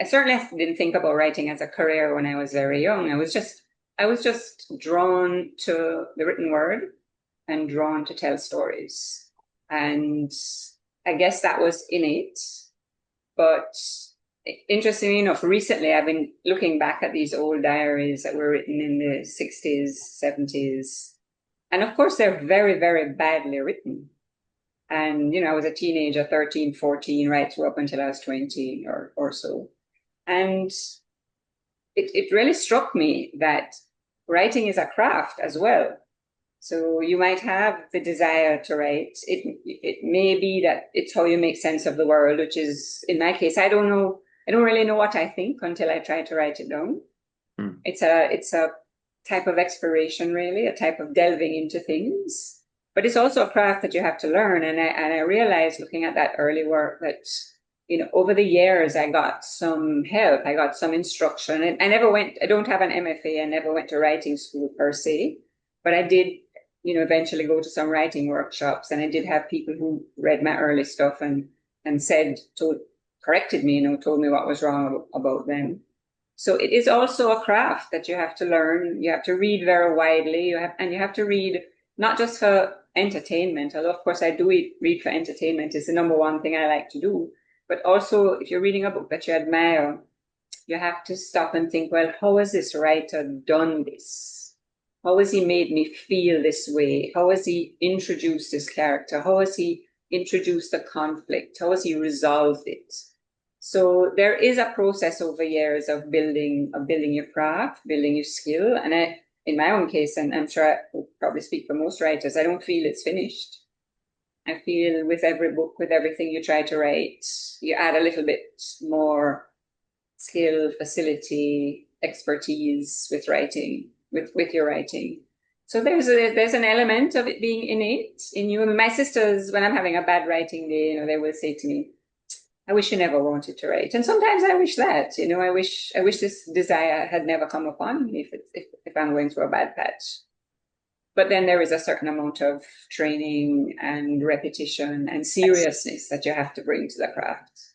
I certainly didn't think about writing as a career when I was very young. I was just drawn to the written word and drawn to tell stories. And I guess that was innate. But interestingly enough, recently I've been looking back at these old diaries that were written in the 60s, 70s. And of course, they're very, very badly written. And, I was a teenager, 13, 14, right through up until I was 20 or so. And it really struck me that writing is a craft as well. So you might have the desire to write. It may be that it's how you make sense of the world, which is, in my case, I don't know. I don't really know what I think until I try to write it down. Mm. It's a type of exploration, really, a type of delving into things. But it's also a craft that you have to learn. And I realized looking at that early work that, over the years I got some help, I got some instruction. And I don't have an MFA, I never went to writing school per se, but I did, eventually go to some writing workshops, and I did have people who read my early stuff and corrected me, told me what was wrong about them. So it is also a craft that you have to learn. You have to read very widely. You have to read not just for entertainment, although of course I do read for entertainment. It's the number one thing I like to do. But also, if you're reading a book that you admire, you have to stop and think, well, how has this writer done this? How has he made me feel this way? How has he introduced this character? How has he introduced the conflict? How has he resolved it? So there is a process over years of building your craft, building your skill. And in my own case, and I'm sure I will probably speak for most writers, I don't feel it's finished. I feel with every book, with everything you try to write, you add a little bit more skill, facility, expertise with writing, with your writing. So there's an element of it being innate in you. My sisters, when I'm having a bad writing day, they will say to me, I wish you never wanted to write. And sometimes I wish that, I wish this desire had never come upon me if I'm going through a bad patch. But then there is a certain amount of training and repetition and seriousness that you have to bring to the craft.